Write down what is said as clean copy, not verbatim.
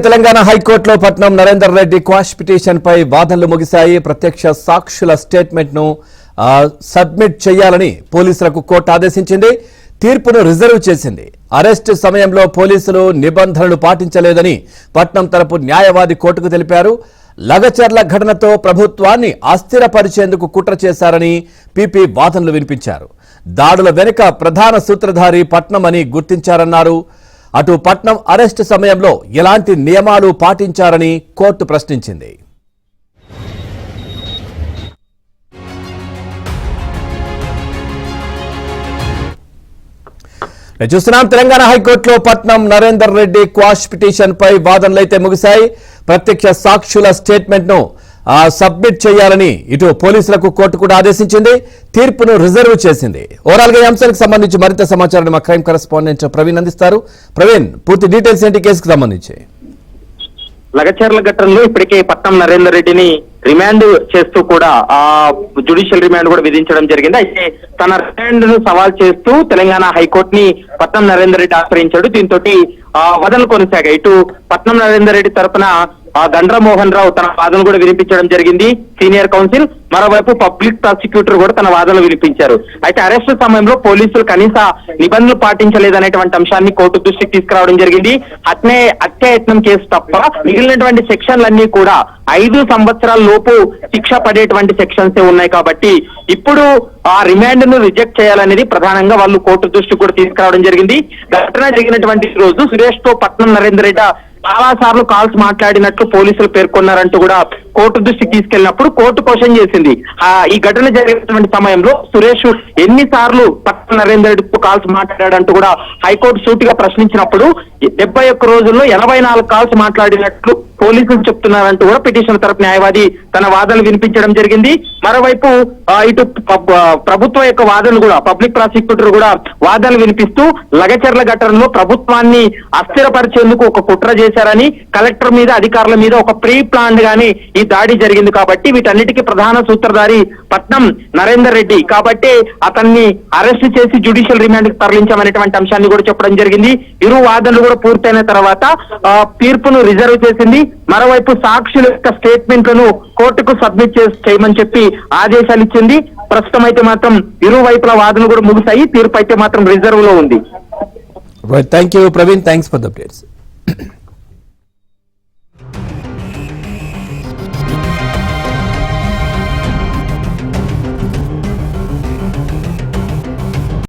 తెలంగాణ హైకోర్టులో Patnam Narender Reddy quash petition పై వాదనలు ముగిశాయి. ప్రత్యక్ష సాక్షుల స్టేట్మెంట్ ను సబ్మిట్ చేయాలని పోలీసులకు కోర్టు ఆదేశించింది. తీర్పును రిజర్వ్ చేసింది. అరెస్టు సమయంలో పోలీసులు నిబంధనలు పాటించలేదని పట్నం తరపు న్యాయవాది కోర్టుకు తెలిపారు. లగచర్ల ఘటనతో ప్రభుత్వాన్ని అస్థిరపరిచేందుకు కుట్ర చేశారని పీపీ వాదనలు వినిపించారు. దాడుల వెనుక ప్రధాన సూత్రధారి పట్నం అని గుర్తించారన్నారు. అటు పట్నం అరెస్టు సమయంలో ఎలాంటి నియమాలు పాటించారని కోర్టు ప్రశ్నించింది. చూస్తున్నాం తెలంగాణ హైకోర్టులో పట్నం నరేందర్ రెడ్డి క్వాష్ పిటిషన్ పై వాదనలైతే ముగిశాయి. ప్రత్యక్ష సాక్షుల స్టేట్మెంట్ ను సబ్మిట్ చేయాలని ఇటు పోలీసులకు కోర్టు కూడా ఆదేశించింది. తీర్పును రిజర్వ్ చేసింది. ఓవరాల్ గా ఈ అంశానికి సంబంధించి మరింత సమాచారాన్ని మా క్రైమ్ కరెస్పాండెంట్ ప్రవీణ్ అందిస్తారు. ప్రవీణ్, పూర్తి డీటెయిల్స్ ఏంటి కేసుకు సంబంధించి? లగచర్ల ఘటనలో ఇప్పటికే పట్నం నరేందర్ రెడ్డిని రిమాండ్ చేస్తూ కూడా జ్యుడిషియల్ రిమాండ్ కూడా విధించడం జరిగింది. అయితే తన రిమాండ్ ను సవాల్ చేస్తూ తెలంగాణ హైకోర్టుని పట్నం నరేందర్ రెడ్డి ఆశ్రయించాడు. దీంతో వాదనలు కొనసాగాయి. ఇటు పట్నం నరేందర్ రెడ్డి తరఫున గండ్ర మోహన్ రావు తన వాదనలు కూడా వినిపించడం జరిగింది, సీనియర్ కౌన్సిల్. మరోవైపు పబ్లిక్ ప్రాసిక్యూటర్ కూడా తన వాదనలు వినిపించారు. అయితే అరెస్టు సమయంలో పోలీసులు కనీస నిబంధనలు పాటించలేదనేటువంటి అంశాన్ని కోర్టు దృష్టికి తీసుకురావడం జరిగింది. హత్యాయత్నం కేసు తప్ప మిగిలినటువంటి సెక్షన్లన్నీ కూడా 5 సంవత్సరాల లోపు శిక్ష పడేటువంటి సెక్షన్స్ ఉన్నాయి. కాబట్టి ఇప్పుడు ఆ రిమాండ్ ను రిజెక్ట్ చేయాలనేది ప్రధానంగా వాళ్ళు కోర్టు దృష్టికి కూడా తీసుకురావడం జరిగింది. ఘటన జరిగినటువంటి రోజు సురేష్ తో పట్నం నరేందర్ రెడ్డి చాలా సార్లు కాల్స్ మాట్లాడినట్లు పోలీసులు పేర్కొన్నారంటూ కూడా కోర్టు దృష్టికి తీసుకెళ్లినప్పుడు కోర్టు క్వశ్చన్ చేసింది. ఈ ఘటన జరిగినటువంటి సమయంలో సురేష్ ఎన్నిసార్లు పట్నం నరేందర్ రెడ్డితో కాల్స్ మాట్లాడాడంటూ కూడా హైకోర్టు సూటిగా ప్రశ్నించినప్పుడు 71 రోజుల్లో 84 కాల్స్ మాట్లాడినట్లు పోలీసులు చెప్తున్నారంటూ కూడా పిటిషన్ తరపు న్యాయవాది తన వాదనలు వినిపించడం జరిగింది. మరోవైపు ఇటు ప్రభుత్వం యొక్క వాదనలు కూడా పబ్లిక్ ప్రాసిక్యూటర్ కూడా వాదనలు వినిపిస్తూ లగచర్ల ఘటనలో ప్రభుత్వాన్ని అస్థిరపరిచేందుకు ఒక కుట్ర చేశారని, కలెక్టర్ మీద అధికారుల మీద ఒక ప్రీ ప్లాన్ గాని ఈ దాడి జరిగింది. కాబట్టి వీటన్నిటికీ ప్రధాన సూత్రధారి పట్నం నరేందర్ రెడ్డి కాబట్టి అతన్ని అరెస్ట్ చేసి జ్యుడిషియల్ రిమాండ్ కి తరలించామనేటువంటి అంశాన్ని కూడా చెప్పడం జరిగింది. ఇరు వాదనలు కూడా పూర్తయిన తర్వాత తీర్పును రిజర్వ్ చేసింది. మరోవైపు సాక్షుల యొక్క స్టేట్మెంట్లను కోర్టుకు సబ్మిట్ చేయమని చెప్పి ఆదేశాలు ఇచ్చింది. ప్రస్తుతం అయితే మాత్రం ఇరు వైపుల వాదనలు కూడా ముగిశాయి. తీర్పు అయితే మాత్రం రిజర్వ్ లో ఉంది. Thank you Praveen, thanks for the updates.